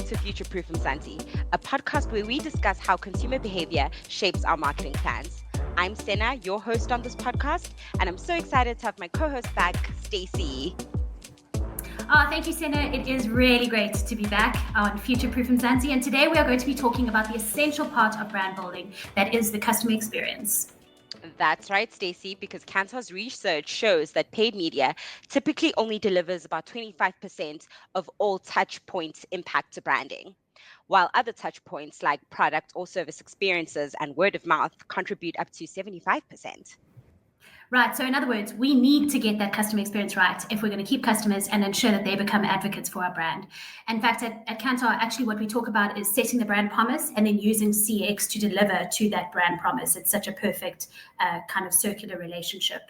to Future Proof Mzansi, a podcast where we discuss how consumer behavior shapes our marketing plans. I'm Senna, your host on this podcast, and I'm so excited to have my co-host back, Stacey. Thank you, Senna. It is really great to be back on Future Proof Mzansi, and today we are going to be talking about the essential part of brand building, that is the customer experience. That's right, Stacey, because Kantar's research shows that paid media typically only delivers about 25% of all touch points impact to branding, while other touch points like product or service experiences and word of mouth contribute up to 75%. Right. So in other words, we need to get that customer experience right if we're going to keep customers and ensure that they become advocates for our brand. In fact, at Kantar, actually what we talk about is setting the brand promise and then using CX to deliver to that brand promise. It's such a perfect kind of circular relationship.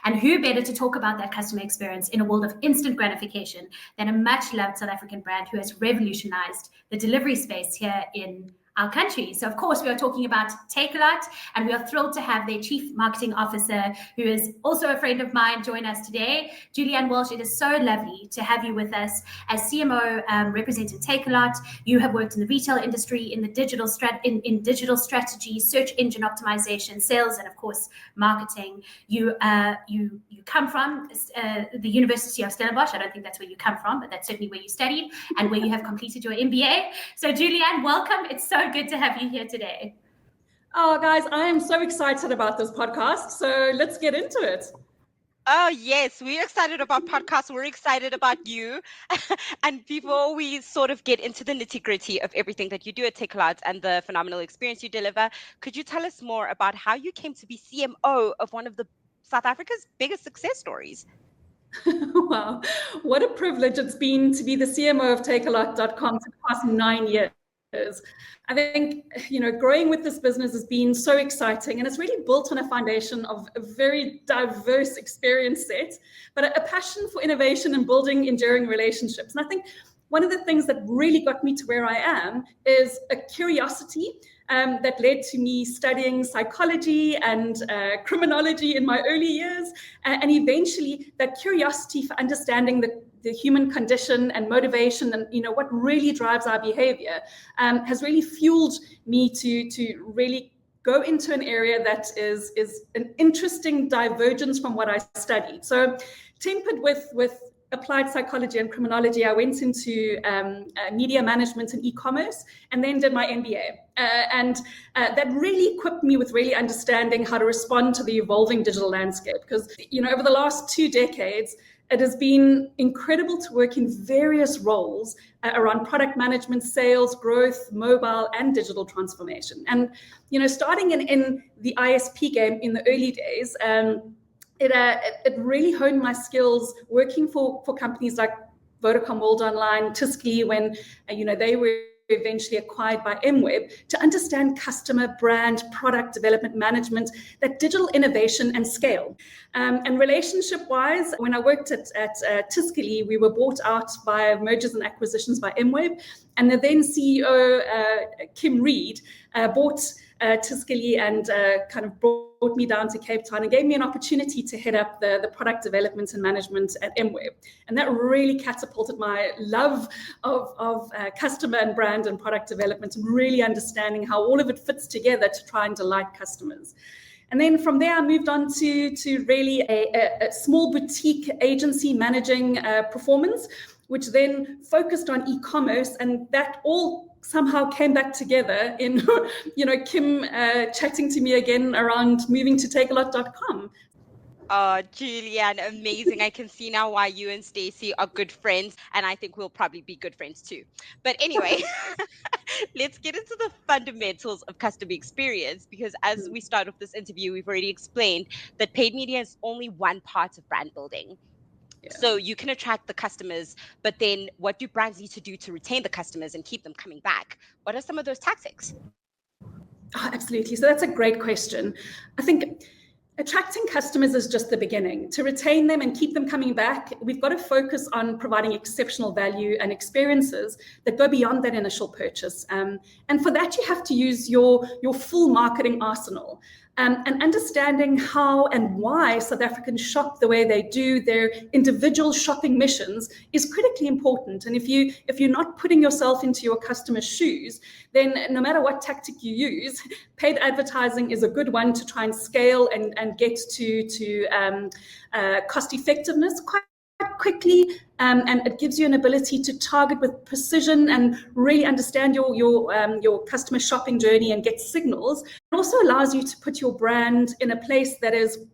And who better to talk about that customer experience in a world of instant gratification than a much loved South African brand who has revolutionized the delivery space here in our country. So of course we are talking about Takealot, and we are thrilled to have their Chief Marketing Officer, who is also a friend of mine, join us today. Julie-Anne Walsh, it is so lovely to have you with us. As CMO representing Takealot, you have worked in the retail industry, in the digital in digital strategy, search engine optimization, sales, and of course marketing. You come from the University of Stellenbosch. I don't think that's where you come from, but that's certainly where you studied and where you have completed your MBA. So Julie-Anne, welcome. It's so good to have you here today. Oh, guys, I am so excited about this podcast. So let's get into it. Oh, yes, we're excited about podcasts. We're excited about you. And before we sort of get into the nitty-gritty of everything that you do at Takealot and the phenomenal experience you deliver, could you tell us more about how you came to be CMO of one of the South Africa's biggest success stories? Wow, what a privilege it's been to be the CMO of Takealot.com for the past 9 years. I think, growing with this business has been so exciting, and it's really built on a foundation of a very diverse experience set, but a passion for innovation and building enduring relationships. And I think one of the things that really got me to where I am is a curiosity that led to me studying psychology and criminology in my early years, and eventually that curiosity for understanding the human condition and motivation and what really drives our behavior has really fueled me to really go into an area that is an interesting divergence from what I studied. So tempered with applied psychology and criminology, I went into media management and e-commerce, and then did my MBA. And that really equipped me with really understanding how to respond to the evolving digital landscape. Because, over the last 2 decades, it has been incredible to work in various roles around product management, sales, growth, mobile, and digital transformation. And, starting in the ISP game in the early days, it really honed my skills working for companies like Vodacom World Online, Takealot, when they were eventually acquired by MWeb, to understand customer, brand, product development management, that digital innovation and scale. And relationship-wise, when I worked at Takealot, we were bought out by mergers and acquisitions by MWeb, and the then CEO, Kim Reid, bought Takealot and kind of brought me down to Cape Town and gave me an opportunity to head up the product development and management at MWeb. And that really catapulted my love of customer and brand and product development, and really understanding how all of it fits together to try and delight customers. And then from there, I moved on to really a small boutique agency managing performance, which then focused on e-commerce, and that all somehow came back together in, Kim chatting to me again around moving to Takealot.com. Oh, Julie-Anne, amazing. I can see now why you and Stacey are good friends, and I think we'll probably be good friends too. But anyway, let's get into the fundamentals of customer experience, because as we start off this interview, we've already explained that paid media is only one part of brand building. Yeah. So you can attract the customers, but then what do brands need to do to retain the customers and keep them coming back? What are some of those tactics? Oh, absolutely. So that's a great question. I think attracting customers is just the beginning. To retain them and keep them coming back, we've got to focus on providing exceptional value and experiences that go beyond that initial purchase. And for that, you have to use your full marketing arsenal. And understanding how and why South Africans shop the way they do, their individual shopping missions, is critically important. And if you're not putting yourself into your customer's shoes, then no matter what tactic you use, paid advertising is a good one to try and scale and get to cost effectiveness quite quickly, and it gives you an ability to target with precision and really understand your customer shopping journey and get signals. It also allows you to put your brand in a place that is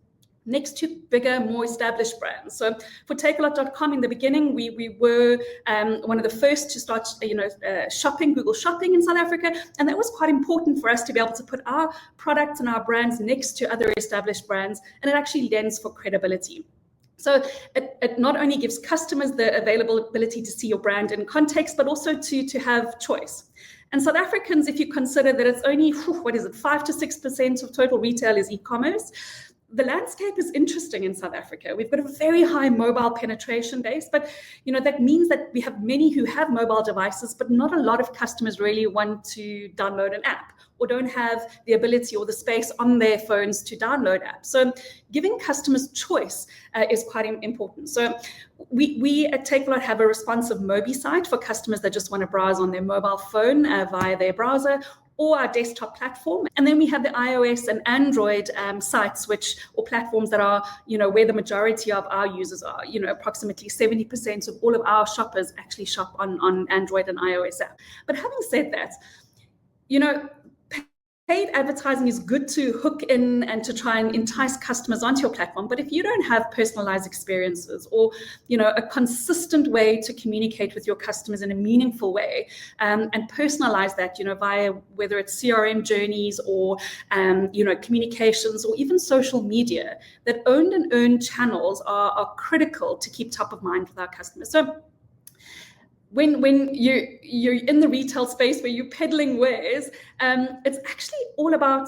next to bigger, more established brands. So for Takealot.com in the beginning, we were one of the first to start, shopping, Google Shopping in South Africa, and that was quite important for us to be able to put our products and our brands next to other established brands, and it actually lends for credibility. So it not only gives customers the availability to see your brand in context, but also to have choice. And South Africans, if you consider that it's only, 5 to 6% of total retail is e-commerce, the landscape is interesting in South Africa. We've got a very high mobile penetration base, but that means that we have many who have mobile devices, but not a lot of customers really want to download an app or don't have the ability or the space on their phones to download apps. So giving customers choice is quite important. So we at Takealot have a responsive Mobi site for customers that just want to browse on their mobile phone via their browser, or our desktop platform. And then we have the iOS and Android sites, or platforms that are, where the majority of our users are. Approximately 70% of all of our shoppers actually shop on Android and iOS app. But having said that, paid advertising is good to hook in and to try and entice customers onto your platform. But if you don't have personalized experiences or, a consistent way to communicate with your customers in a meaningful way, and personalize that, via whether it's CRM journeys or, communications or even social media, that owned and earned channels are critical to keep top of mind with our customers. So when you're in the retail space where you're peddling wares, it's actually all about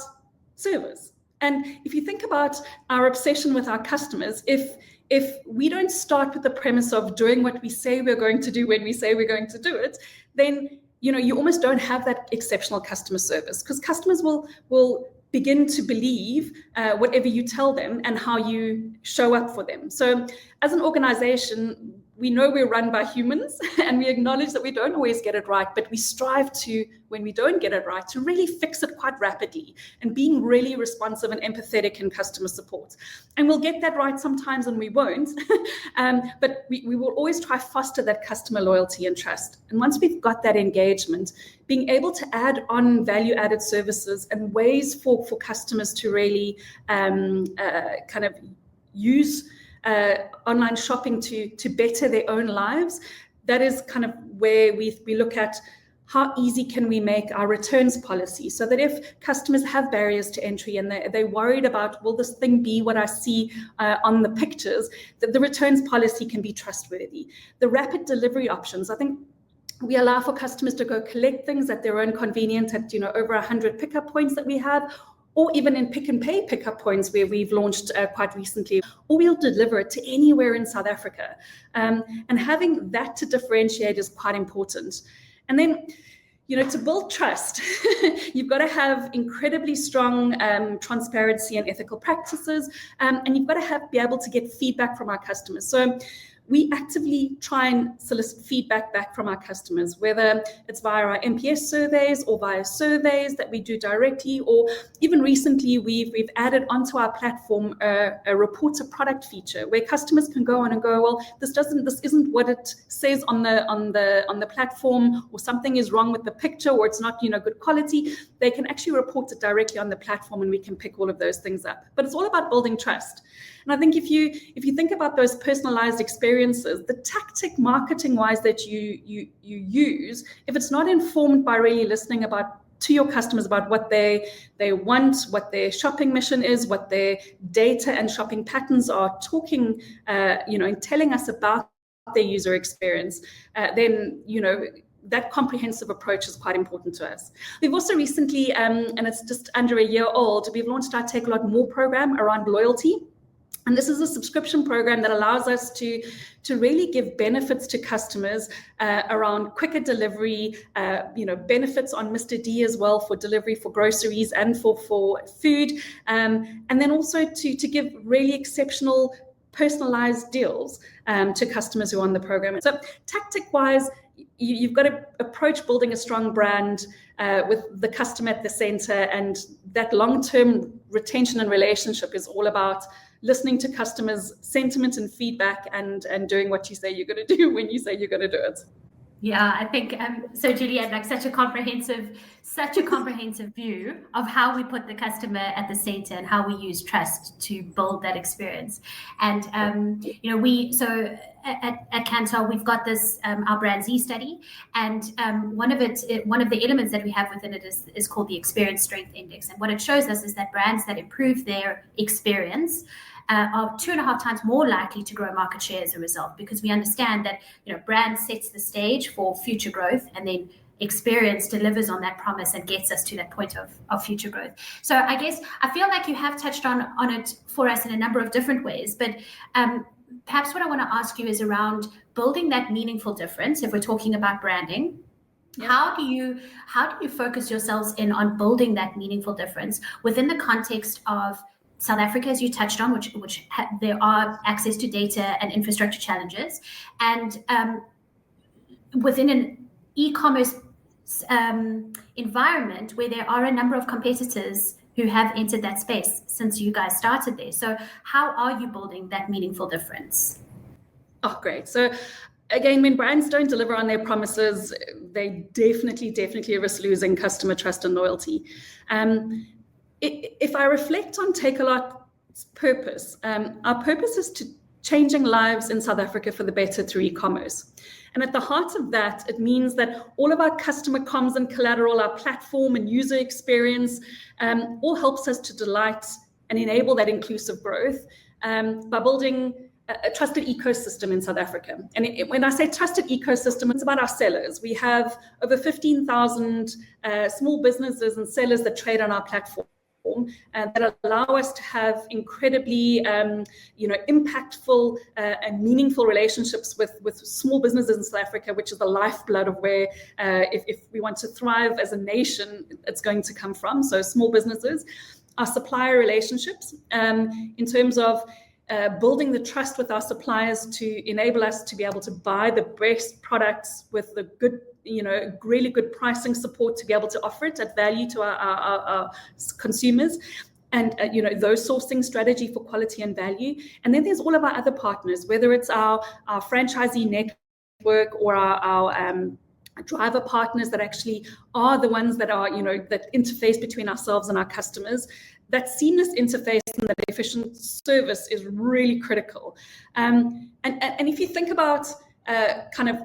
service. And if you think about our obsession with our customers, if we don't start with the premise of doing what we say we're going to do when we say we're going to do it, then you almost don't have that exceptional customer service, because customers will begin to believe whatever you tell them and how you show up for them. So as an organization, we know we're run by humans, and we acknowledge that we don't always get it right, but we strive to, when we don't get it right, to really fix it quite rapidly, and being really responsive and empathetic in customer support. And we'll get that right sometimes and we won't, but we will always try to foster that customer loyalty and trust. And once we've got that engagement, being able to add on value-added services and ways for customers to really kind of use online shopping to better their own lives, that is kind of where we look at how easy can we make our returns policy, so that if customers have barriers to entry and they're worried about, will this thing be what I see on the pictures, that the returns policy can be trustworthy. The rapid delivery options, I think we allow for customers to go collect things at their own convenience at over 100 pickup points that we have, or even in pick and pay pickup points where we've launched quite recently, or we'll deliver it to anywhere in South Africa. And having that to differentiate is quite important. And then, to build trust, you've got to have incredibly strong transparency and ethical practices, and you've got to be able to get feedback from our customers. So we actively try and solicit feedback back from our customers, whether it's via our NPS surveys or via surveys that we do directly, or even recently we've added onto our platform a report a product feature where customers can go on and go, well, this isn't what it says on the platform, or something is wrong with the picture, or it's not good quality. They can actually report it directly on the platform, and we can pick all of those things up. But it's all about building trust. And I think if you think about those personalized experiences, the tactic marketing-wise that you use, if it's not informed by really listening to your customers about what they want, what their shopping mission is, what their data and shopping patterns are talking, and telling us about their user experience, then that comprehensive approach is quite important to us. We've also recently, and it's just under a year old, we've launched our Takealot More program around loyalty. And this is a subscription program that allows us to really give benefits to customers around quicker delivery, benefits on Mr. D as well for delivery for groceries and for food, and then also to give really exceptional personalized deals to customers who are on the program. So tactic-wise, you've got to approach building a strong brand with the customer at the center, and that long-term retention and relationship is all about listening to customers' sentiment and feedback and doing what you say you're going to do when you say you're going to do it. Yeah, I think so, Julie-Anne, like such a comprehensive view of how we put the customer at the center and how we use trust to build that experience. And at Kantar, we've got this our brand Z study, and one of the elements that we have within it is called the Experience Strength Index. And what it shows us is that brands that improve their experience are 2.5 times more likely to grow market share as a result, because we understand that brand sets the stage for future growth, and then experience delivers on that promise and gets us to that point of future growth. So I guess I feel like you have touched on it for us in a number of different ways, but perhaps what I want to ask you is around building that meaningful difference. If we're talking about branding, yeah. How do you focus yourselves in on building that meaningful difference within the context of South Africa, as you touched on, which there are access to data and infrastructure challenges, and within an e-commerce environment where there are a number of competitors who have entered that space since you guys started there. So how are you building that meaningful difference? Oh, great. So again, when brands don't deliver on their promises, they definitely risk losing customer trust and loyalty. If I reflect on Takealot's purpose, our purpose is to changing lives in South Africa for the better through e-commerce. And at the heart of that, it means that all of our customer comms and collateral, our platform and user experience, all helps us to delight and enable that inclusive growth by building a trusted ecosystem in South Africa. And when I say trusted ecosystem, it's about our sellers. We have over 15,000 small businesses and sellers that trade on our platform, that allow us to have incredibly, impactful and meaningful relationships with small businesses in South Africa, which is the lifeblood of where, if we want to thrive as a nation, it's going to come from. So small businesses, our supplier relationships, in terms of building the trust with our suppliers to enable us to be able to buy the best products with the good, really good pricing support to be able to offer it at value to our consumers, and those sourcing strategy for quality and value. And then there's all of our other partners, whether it's our franchisee network or our driver partners that actually are the ones that are, that interface between ourselves and our customers. That seamless interface and that efficient service is really critical. And if you think about kind of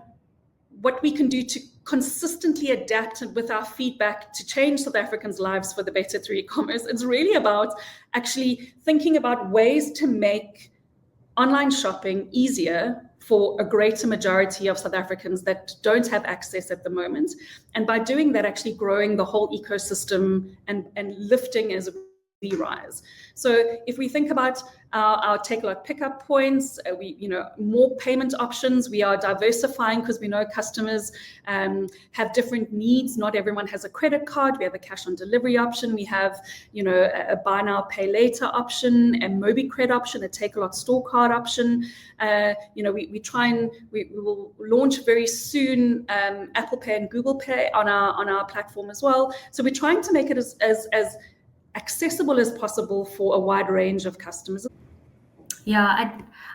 what we can do to consistently adapt with our feedback to change South Africans' lives for the better through e-commerce, it's really about actually thinking about ways to make online shopping easier for a greater majority of South Africans that don't have access at the moment. And by doing that, actually growing the whole ecosystem and lifting as we rise. So if we think about our Takealot pickup points, more payment options. We are diversifying because we know customers have different needs. Not everyone has a credit card. We have a cash on delivery option. We have, a buy now, pay later option, a MobiCred option, a Takealot store card option. We will launch very soon Apple Pay and Google Pay on our platform as well. So we're trying to make it as accessible as possible for a wide range of customers. Yeah,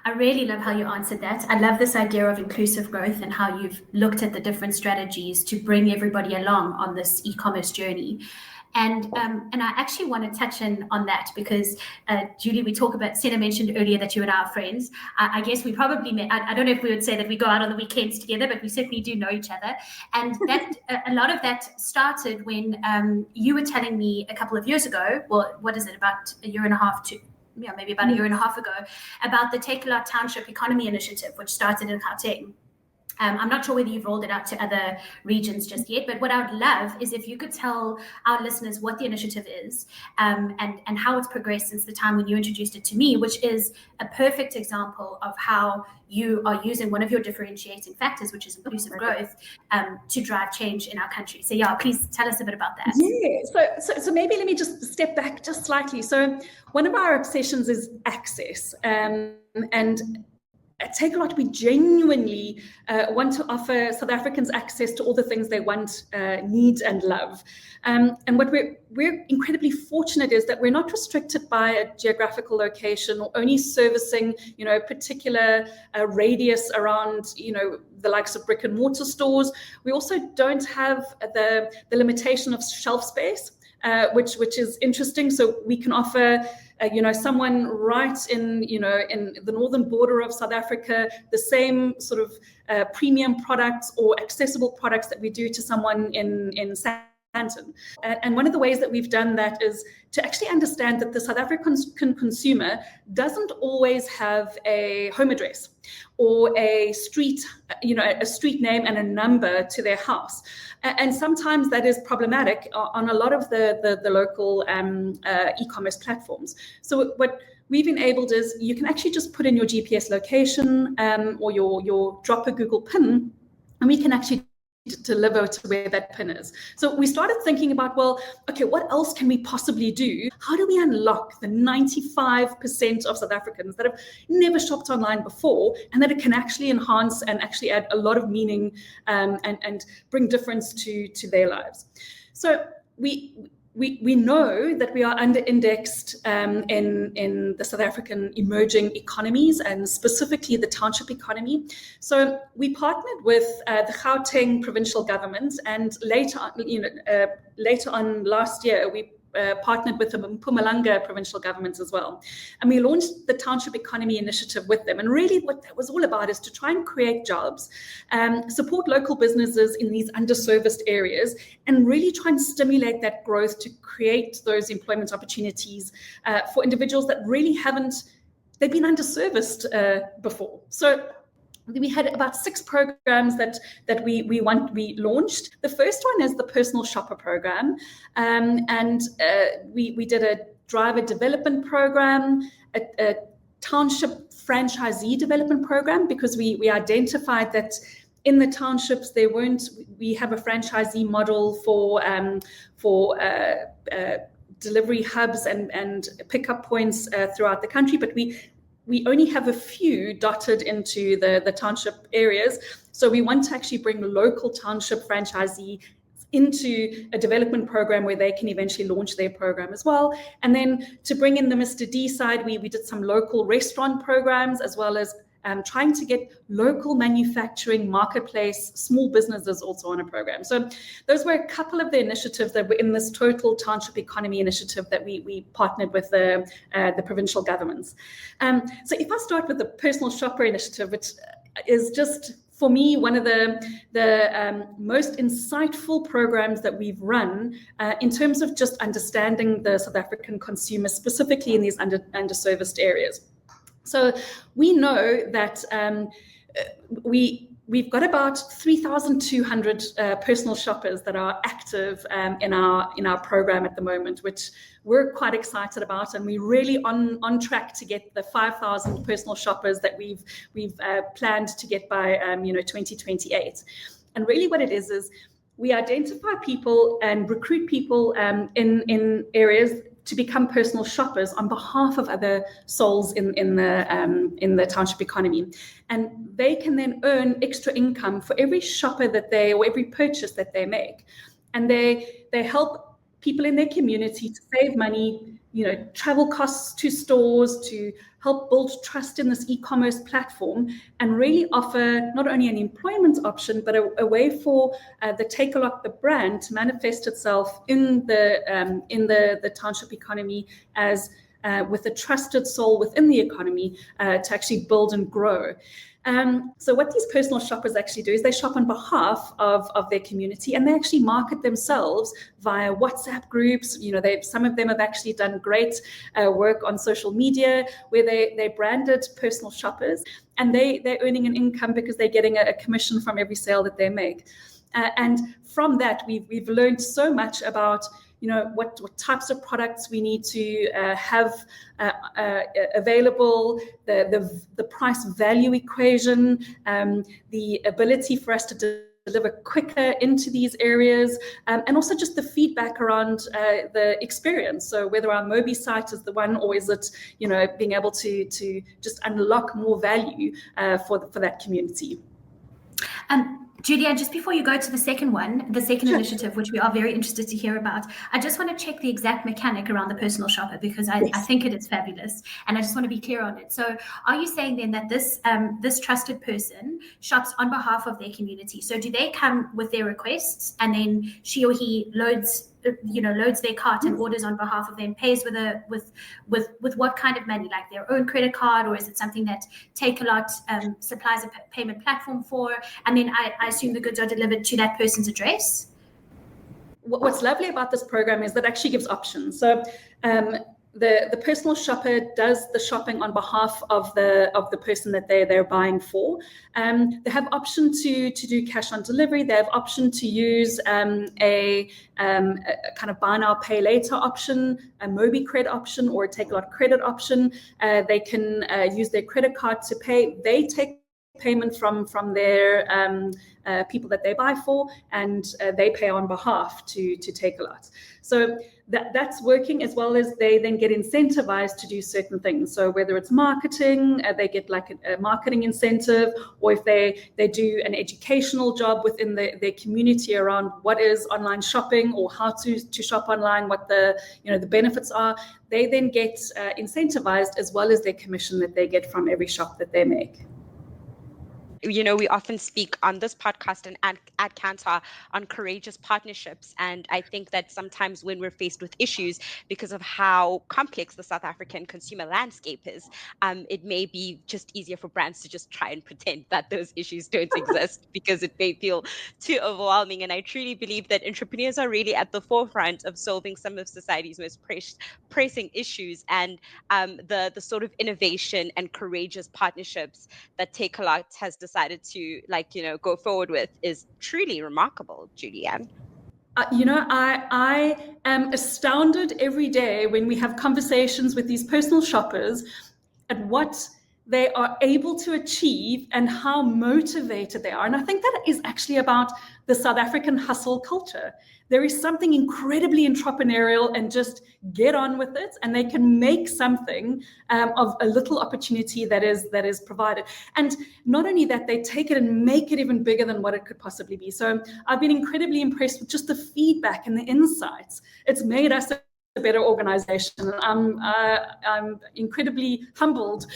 I really love how you answered that. I love this idea of inclusive growth and how you've looked at the different strategies to bring everybody along on this e-commerce journey. And I actually want to touch on that because, Julie, Senna mentioned earlier that you and I are friends. I guess we probably met, I don't know if we would say that we go out on the weekends together, but we certainly do know each other. And that a lot of that started when you were telling me a couple of years ago, well, what is it, about a year and a half to, maybe about a year and a half ago, about the Takealot Township Economy Initiative, which started in Gauteng. I'm not sure whether you've rolled it out to other regions just yet, but what I would love is if you could tell our listeners what the initiative is, and how it's progressed since the time when you introduced it to me, which is a perfect example of how you are using one of your differentiating factors, which is inclusive growth, to drive change in our country. So yeah, please tell us a bit about that. Yeah, so maybe let me just step back just slightly. So one of our obsessions is access, and at Takealot, we genuinely want to offer South Africans access to all the things they want, need, and love. And what we're incredibly fortunate is that we're not restricted by a geographical location or only servicing, a particular radius around, the likes of brick and mortar stores. We also don't have the limitation of shelf space, which is interesting. So we can offer someone right in the northern border of South Africa, the same sort of premium products or accessible products that we do to someone in Sandton. And one of the ways that we've done that is to actually understand that the South African consumer doesn't always have a home address or a street name and a number to their house. And sometimes that is problematic on a lot of the local e-commerce platforms. So what we've enabled is you can actually just put in your GPS location or your drop a Google PIN, and we can actually deliver to where that pin is. So we started thinking about, well, okay, what else can we possibly do? How do we unlock the 95% of South Africans that have never shopped online before, and that it can actually enhance and actually add a lot of meaning and bring difference to their lives? So we know that we are under-indexed in the South African emerging economies, and specifically the township economy. So we partnered with the Gauteng provincial government, and later on last year, we partnered with the Mpumalanga provincial governments as well. And we launched the Township Economy Initiative with them. And really what that was all about is to try and create jobs, support local businesses in these underserviced areas, and really try and stimulate that growth to create those employment opportunities for individuals that really they've been underserviced before. So we had about 6 programs that we launched. The first one is the personal shopper program, and we did a driver development program, a township franchisee development program, because we identified that in the townships we have a franchisee model for delivery hubs and pickup points throughout the country, but we only have a few dotted into the township areas. So we want to actually bring local township franchisee into a development program where they can eventually launch their program as well. And then to bring in the Mr. D side, we did some local restaurant programs, as well as trying to get local manufacturing, marketplace, small businesses also on a program. So those were a couple of the initiatives that were in this total township economy initiative that we partnered with the provincial governments. So if I start with the personal shopper initiative, which is just, for me, one of the most insightful programs that we've run in terms of just understanding the South African consumer, specifically in these underserviced areas. So we know that we've got about 3,200 personal shoppers that are active in our program at the moment, which we're quite excited about, and we're really on track to get the 5,000 personal shoppers that we've planned to get by 2028. And really, what it is we identify people and recruit people in areas to become personal shoppers on behalf of other souls in the township economy, and they can then earn extra income for every shopper or every purchase that they make, and they help people in their community to save money, travel costs to stores, to help build trust in this e-commerce platform, and really offer not only an employment option, but a way for the Takealot, the brand, to manifest itself in the township economy as with a trusted soul within the economy to actually build and grow. So what these personal shoppers actually do is they shop on behalf of their community, and they actually market themselves via WhatsApp groups. Some of them have actually done great work on social media where they branded personal shoppers, and they're earning an income because they're getting a commission from every sale that they make. And from that, we've learned so much about what types of products we need to have available, the price value equation, the ability for us to deliver quicker into these areas, and also just the feedback around the experience. So whether our Mobi site is the one, or is it being able to just unlock more value for that community. Julie-Anne, just before you go to the second one, the second Sure. initiative, which we are very interested to hear about, I just want to check the exact mechanic around the personal shopper, because I think it is fabulous, and I just want to be clear on it. So are you saying then that this trusted person shops on behalf of their community? So do they come with their requests, and then she or he loads their cart and orders on behalf of them, pays with what kind of money, like their own credit card, or is it something that Takealot supplies a payment platform for, and then I assume the goods are delivered to that person's address? What's lovely about this program is that it actually gives options. So the personal shopper does the shopping on behalf of the person that they're buying for. They have option to do cash on delivery. They have option to use a kind of buy now, pay later option, a Mobi credit option, or a Takealot credit option. They can use their credit card to pay. They take payment from their people that they buy for, and they pay on behalf to Takealot. So that's working, as well as they then get incentivized to do certain things. So whether it's marketing, they get like a marketing incentive, or if they do an educational job within their community around what is online shopping or how to shop online, what the benefits are, they then get incentivized, as well as their commission that they get from every shop that they make. We often speak on this podcast and at Kantar on courageous partnerships. And I think that sometimes when we're faced with issues, because of how complex the South African consumer landscape is, it may be just easier for brands to just try and pretend that those issues don't exist, because it may feel too overwhelming. And I truly believe that entrepreneurs are really at the forefront of solving some of society's most pressing issues. And the sort of innovation and courageous partnerships that Takealot has decided to go forward with is truly remarkable, Julie-Anne. I am astounded every day when we have conversations with these personal shoppers at what they are able to achieve and how motivated they are. And I think that is actually about the South African hustle culture. There is something incredibly entrepreneurial, and just get on with it, and they can make something of a little opportunity that is provided. And not only that, they take it and make it even bigger than what it could possibly be. So I've been incredibly impressed with just the feedback and the insights. It's made us a better organization. I'm incredibly humbled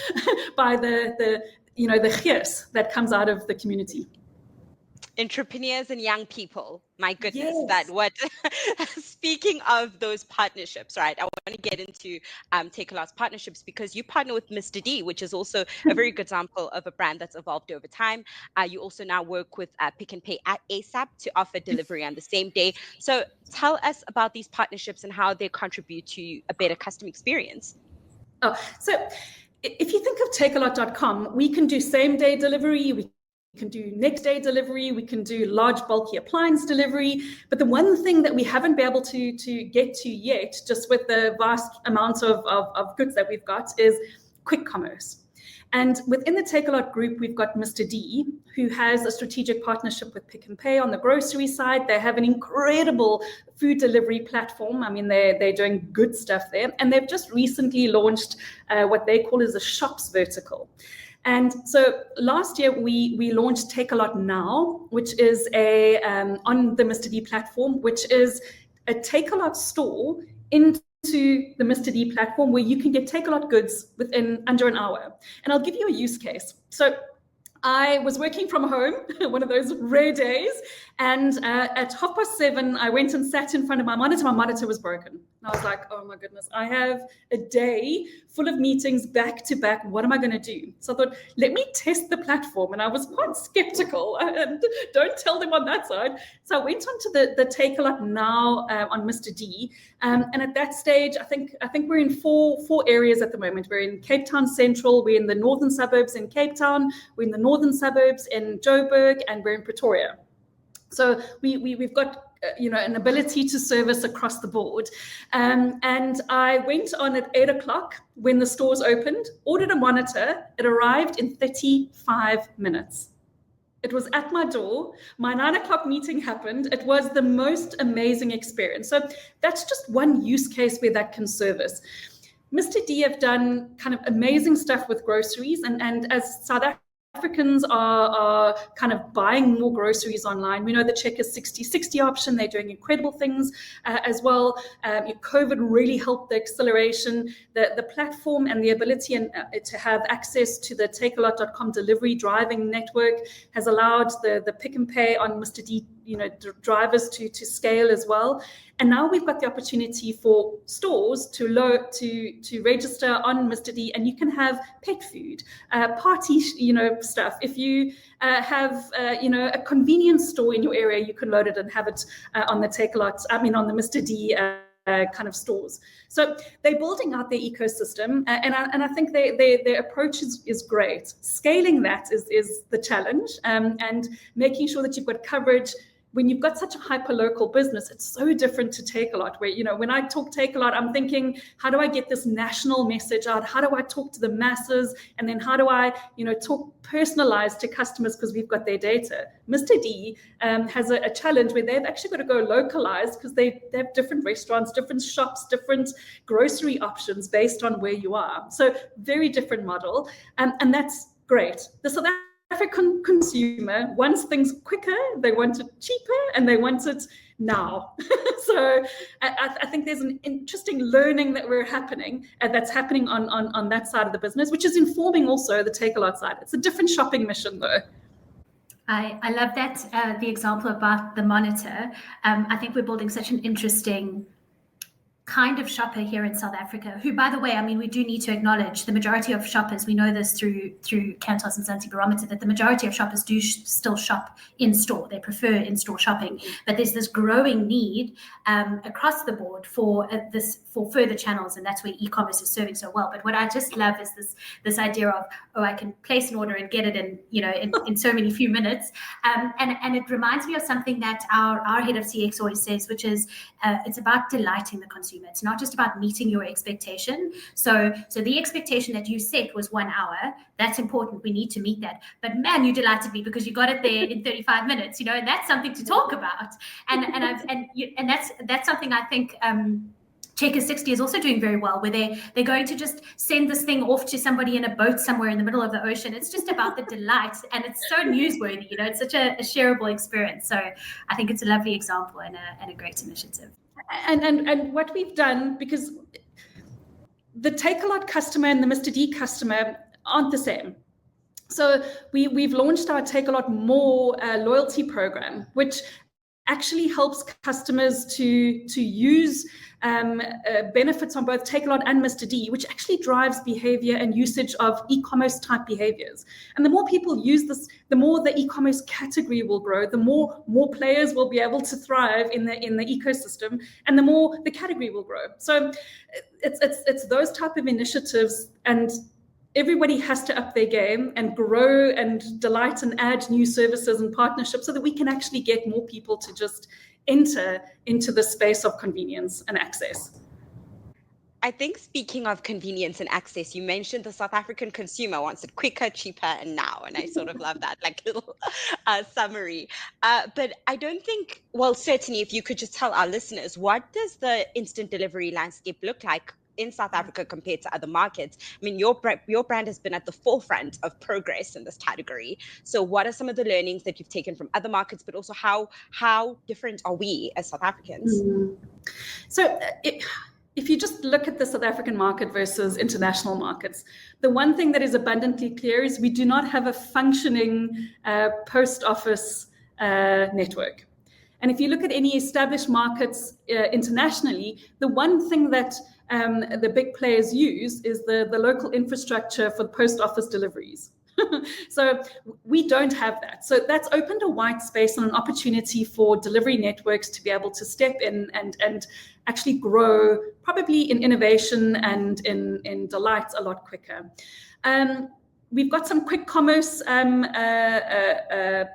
by the gees that comes out of the community. Entrepreneurs and young people, my goodness, yes. Speaking of those partnerships, right, I want to get into Takealot's partnerships, because you partner with Mr. D, which is also a very good example of a brand that's evolved over time. You also now work with Pick and Pay at ASAP to offer delivery on the same day. So tell us about these partnerships and how they contribute to a better customer experience. So if you think of Takealot.com, we can do same day delivery, we can do next day delivery, we can do large bulky appliance delivery. But the one thing that we haven't been able to get to yet, just with the vast amounts of goods that we've got, is quick commerce. And within the Takealot group, we've got Mr. D, who has a strategic partnership with Pick and Pay on the grocery side. They have an incredible food delivery platform. I mean, they're doing good stuff there. And they've just recently launched what they call is a shops vertical. And so last year, we launched Takealot Now, which is on the Mr. D platform, which is a Takealot store into the Mr. D platform where you can get Takealot goods within under an hour. And I'll give you a use case. So I was working from home, one of those rare days, and at 7:30, I went and sat in front of my monitor. My monitor was broken. And I was like, oh my goodness, I have a day full of meetings back to back. What am I going to do? So I thought, let me test the platform. And I was quite skeptical. And don't tell them on that side. So I went onto the Takealot now on Mr. D. And at that stage, I think we're in four areas at the moment. We're in Cape Town Central. We're in the northern suburbs in Cape Town. We're in the northern suburbs in Joburg. And we're in Pretoria. So we've got an ability to service across the board. And I went on at 8 o'clock when the stores opened, ordered a monitor. It arrived in 35 minutes. It was at my door. My 9 o'clock meeting happened. It was the most amazing experience. So that's just one use case where that can service. Mr. D have done kind of amazing stuff with groceries. And as South Africans are kind of buying more groceries online. We know the Checkers 60/60 option. They're doing incredible things as well. COVID really helped the acceleration. The platform and the ability to have access to the Takealot.com delivery driving network has allowed the pick and pay on Mr. D drivers to scale as well. And now we've got the opportunity for stores to register on Mr. D, and you can have pet food, party, stuff. If you have, a convenience store in your area, you can load it and have it on the Takealot. on the Mr. D kind of stores. So they're building out their ecosystem, and I think their approach is great. Scaling that is the challenge, and making sure that you've got coverage. When you've got such a hyper-local business, it's so different to Takealot, where, when I talk Takealot, I'm thinking, how do I get this national message out? How do I talk to the masses? And then how do I, talk personalized to customers because we've got their data? Mr. D has a challenge where they've actually got to go localized because they have different restaurants, different shops, different grocery options based on where you are. So very different model. And that's great. The South African consumer wants things quicker, they want it cheaper, and they want it now. So I think there's an interesting learning that's happening on that side of the business, which is informing also the Takealot side. It's a different shopping mission though. I love that, the example about the monitor. I think we're building such an interesting kind of shopper here in South Africa, who, by the way, we do need to acknowledge the majority of shoppers, we know this through Kantar's and Zanti Barometer, that the majority of shoppers do still shop in store. They prefer in-store shopping, but there's this growing need across the board for further channels, and that's where e-commerce is serving so well. But what I just love is this idea of, I can place an order and get it in so many few minutes, and it reminds me of something that our head of CX always says, which is it's about delighting the consumer. It's not just about meeting your expectation. So the expectation that you set was 1 hour. That's important. We need to meet that. But man, you delighted me because you got it there in 35 minutes. And that's something to talk about. And that's something I think Checkers 60 is also doing very well, where they're going to just send this thing off to somebody in a boat somewhere in the middle of the ocean. It's just about the delight, and it's so newsworthy. It's such a shareable experience. So I think it's a lovely example and a great initiative. And what we've done, because the Takealot customer and the Mr. D customer aren't the same. So we've launched our Takealot More loyalty program, which actually helps customers to use benefits on both Takealot and Mr. D, which actually drives behavior and usage of e-commerce type behaviors. And the more people use this, the more the e-commerce category will grow, the more players will be able to thrive in the ecosystem, and the more the category will grow. So it's those type of initiatives, and everybody has to up their game and grow and delight and add new services and partnerships so that we can actually get more people to just enter into the space of convenience and access. I think, speaking of convenience and access, you mentioned the South African consumer wants it quicker, cheaper, and now. And I sort of love that, little summary. But I don't think, certainly if you could just tell our listeners, what does the instant delivery landscape look like in South Africa compared to other markets? Your brand has been at the forefront of progress in this category. So what are some of the learnings that you've taken from other markets, but also how different are we as South Africans? Mm-hmm. So if you just look at the South African market versus international markets, the one thing that is abundantly clear is we do not have a functioning post office network. And if you look at any established markets internationally, the one thing that the big players use is the local infrastructure for post office deliveries. So we don't have that. So that's opened a white space and an opportunity for delivery networks to be able to step in and actually grow, probably in innovation and in delight a lot quicker. We've got some quick commerce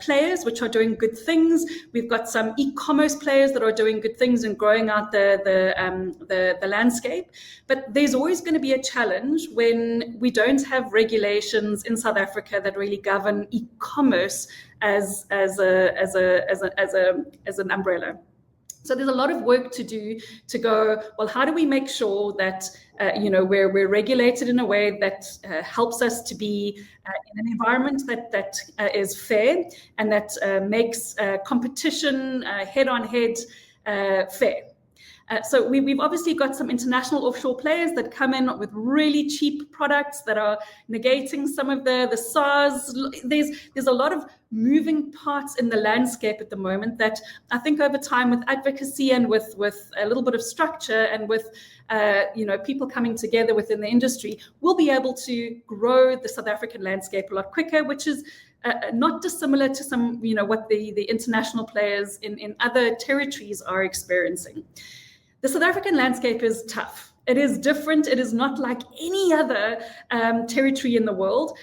players which are doing good things. We've got some e-commerce players that are doing good things and growing out the landscape. But there's always going to be a challenge when we don't have regulations in South Africa that really govern e-commerce as an umbrella. So there's a lot of work to do to go, well, how do we make sure that we're regulated in a way that helps us to be in an environment that is fair and that makes competition head-on-head fair. So we've obviously got some international offshore players that come in with really cheap products that are negating some of the SARS. There's a lot of moving parts in the landscape at the moment that I think over time, with advocacy and with a little bit of structure and with people coming together within the industry, we'll be able to grow the South African landscape a lot quicker, which is not dissimilar to some what the international players in other territories are experiencing. The South African landscape is tough. It is different. It is not like any other territory in the world.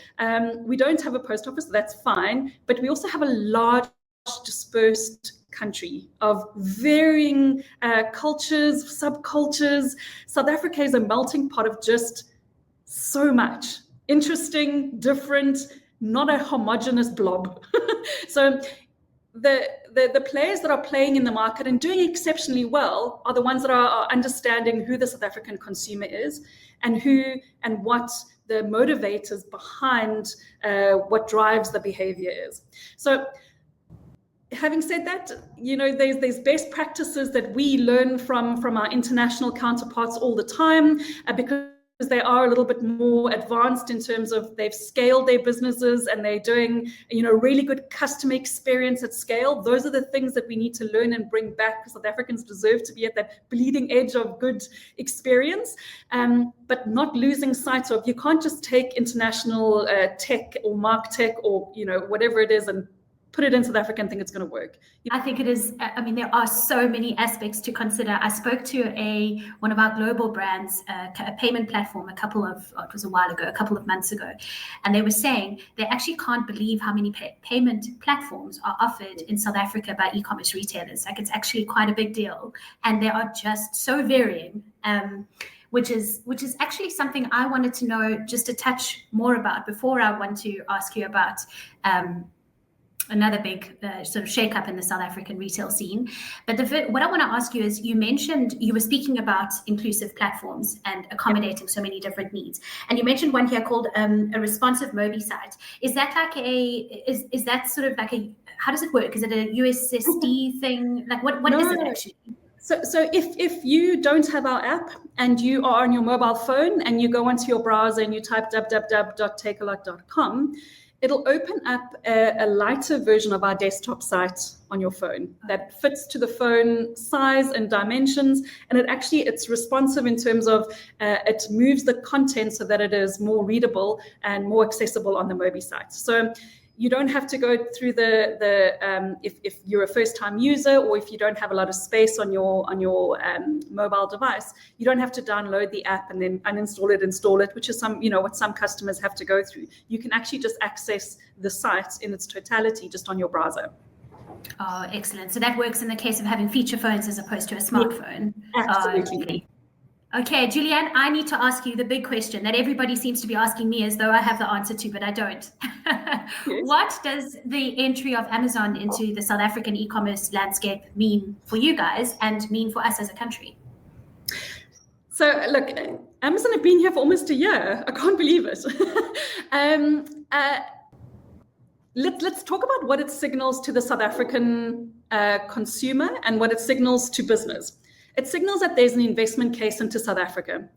We don't have a post office, that's fine, but we also have a large dispersed country of varying cultures, subcultures. South Africa is a melting pot of just so much. Interesting, different, not a homogeneous blob. So the players that are playing in the market and doing exceptionally well are the ones that are understanding who the South African consumer is and who and what the motivators behind what drives the behavior is. So having said that, there's best practices that we learn from our international counterparts all the time because they are a little bit more advanced in terms of they've scaled their businesses and they're doing, really good customer experience at scale. Those are the things that we need to learn and bring back because South Africans deserve to be at that bleeding edge of good experience, but not losing sight of, you can't just take international tech or mark tech or, whatever it is and put it in South Africa and think it's going to work. I think it is. There are so many aspects to consider. I spoke to one of our global brands, a payment platform, it was a while ago, a couple of months ago, and they were saying they actually can't believe how many payment platforms are offered in South Africa by e-commerce retailers. Like, it's actually quite a big deal, and they are just so varying. Which is actually something I wanted to know just a touch more about before I want to ask you about another big sort of shake-up in the South African retail scene. But what I want to ask you is, you mentioned, you were speaking about inclusive platforms and accommodating so many different needs. And you mentioned one here called a responsive Mobi site. Is that like is that sort of like how does it work? Is it a USSD thing? Like what is it actually? So if you don't have our app and you are on your mobile phone and you go onto your browser and you type www.takealot.com, it'll open up a lighter version of our desktop site on your phone that fits to the phone size and dimensions. And it's responsive in terms of it moves the content so that it is more readable and more accessible on the Mobi site. So you don't have to go through if you're a first-time user or if you don't have a lot of space on your mobile device, you don't have to download the app and then uninstall it, install it, which is what some customers have to go through. You can actually just access the site in its totality just on your browser. Oh, excellent. So that works in the case of having feature phones as opposed to a smartphone. Yeah, absolutely. Okay, Julie-Anne, I need to ask you the big question that everybody seems to be asking me as though I have the answer to, but I don't. Yes. What does the entry of Amazon into the South African e-commerce landscape mean for you guys and mean for us as a country? So look, Amazon have been here for almost a year. I can't believe it. Let's talk about what it signals to the South African consumer and what it signals to business. It signals that there's an investment case into South Africa.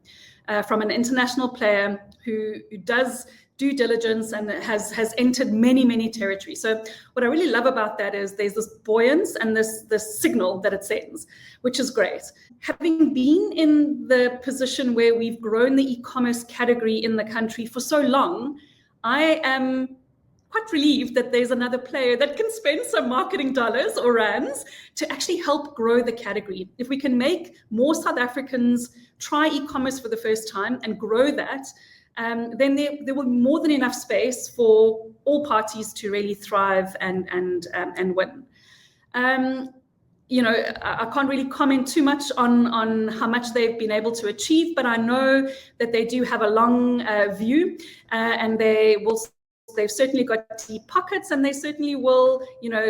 from an international player who does due diligence and has entered many territories. So what I really love about that is there's this buoyance and this signal that it sends, which is great. Having been in the position where we've grown the e-commerce category in the country for so long, I am quite relieved that there's another player that can spend some marketing dollars or rands to actually help grow the category. If we can make more South Africans try e-commerce for the first time and grow that, then there will be more than enough space for all parties to really thrive and win. I can't really comment too much on how much they've been able to achieve, but I know that they do have a long view, and they've certainly got deep pockets, and they certainly will,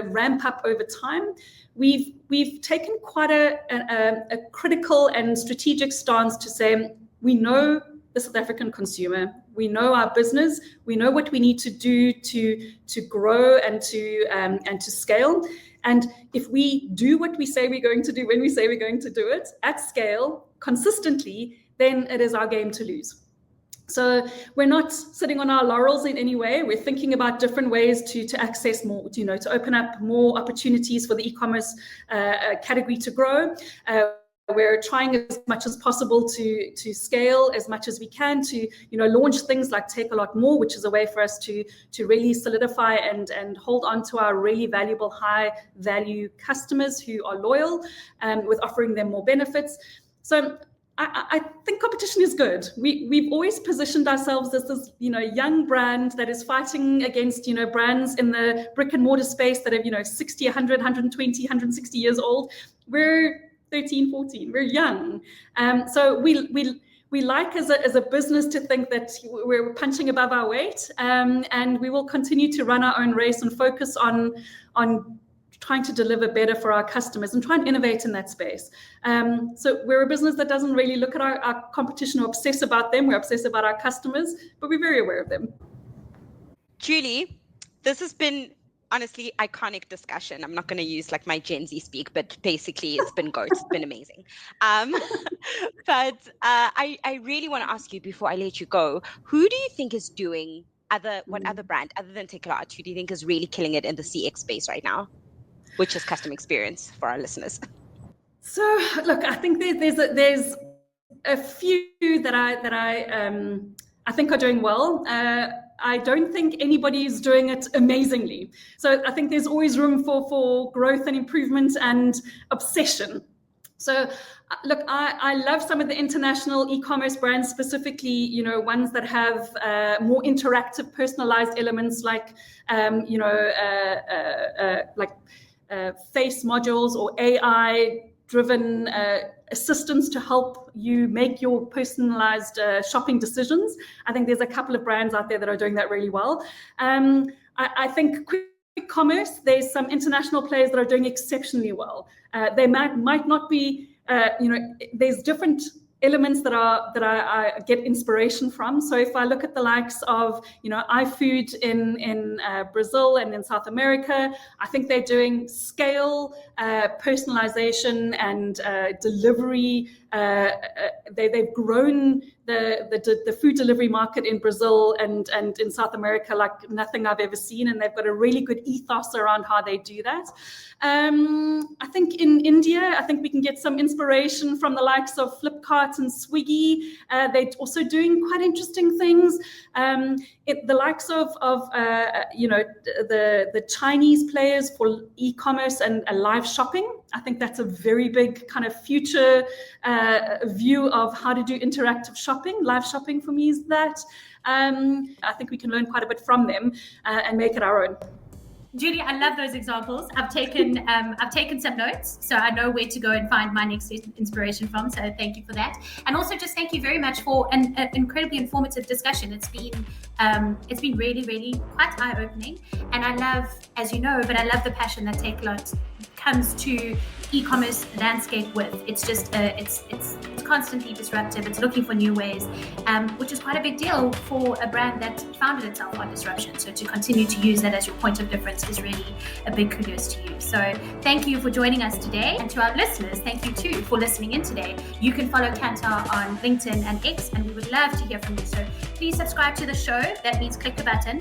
ramp up over time. We've taken quite a critical and strategic stance to say we know the South African consumer, we know our business, we know what we need to do to grow and to scale. And if we do what we say we're going to do when we say we're going to do it at scale consistently, then it is our game to lose. So we're not sitting on our laurels in any way. We're thinking about different ways to access more, to open up more opportunities for the e-commerce category to grow. We're trying as much as possible to scale as much as we can to, launch things like Takealot more, which is a way for us to really solidify and hold on to our really valuable, high value customers who are loyal, with offering them more benefits. So I think competition is good. We've always positioned ourselves as this, young brand that is fighting against, brands in the brick and mortar space that are, 60, 100, 120, 160 years old. We're 13, 14. We're young. So we like as a business to think that we're punching above our weight, and we will continue to run our own race and focus on trying to deliver better for our customers and try and innovate in that space. So we're a business that doesn't really look at our competition or obsess about them. We're obsessed about our customers, but we're very aware of them. Julie, this has been honestly iconic discussion. I'm not going to use like my Gen Z speak, but basically it's been good. It's been amazing. But I really want to ask you before I let you go, who do you think is doing what other brand other than Takealot, who do you think is really killing it in the CX space right now, which is customer experience for our listeners? So look, I think there's a few that I think are doing well. I don't think anybody is doing it amazingly. So I think there's always room for growth and improvement and obsession. So look, I love some of the international e-commerce brands, specifically, ones that have more interactive, personalized elements like, face modules or AI-driven assistance to help you make your personalized shopping decisions. I think there's a couple of brands out there that are doing that really well. I think quick commerce, there's some international players that are doing exceptionally well. They might not be, there's different elements that I get inspiration from. So if I look at the likes of, iFood in Brazil and in South America, I think they're doing scale, personalization and delivery. They've grown the food delivery market in Brazil and in South America like nothing I've ever seen, and they've got a really good ethos around how they do that. I think in India, I think we can get some inspiration from the likes of Flipkart and Swiggy. They're also doing quite interesting things. The likes of the Chinese players for e-commerce and live shopping. I think that's a very big kind of future view of how to do interactive shopping. Live shopping for me is that. I think we can learn quite a bit from them and make it our own. Julie, I love those examples. I've taken some notes, so I know where to go and find my next inspiration from. So thank you for that, and also just thank you very much for an incredibly informative discussion. It's been really, really quite eye-opening, and I love, as you know, but I love the passion that Takealot comes to e-commerce landscape with. It's just it's constantly disruptive. It's looking for new ways, which is quite a big deal for a brand that founded itself on disruption. So to continue to use that as your point of difference is really a big kudos to you. So thank you for joining us today, and to our listeners, thank you too for listening in today. You can follow Kantar on LinkedIn and X, and we would love to hear from you. So please subscribe to the show. That means click the button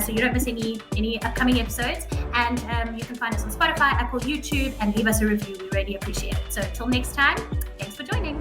so you don't miss any upcoming episodes. And you can find us on Spotify, Apple, YouTube, and leave us a review. We really appreciate it. So until next time, thanks for joining.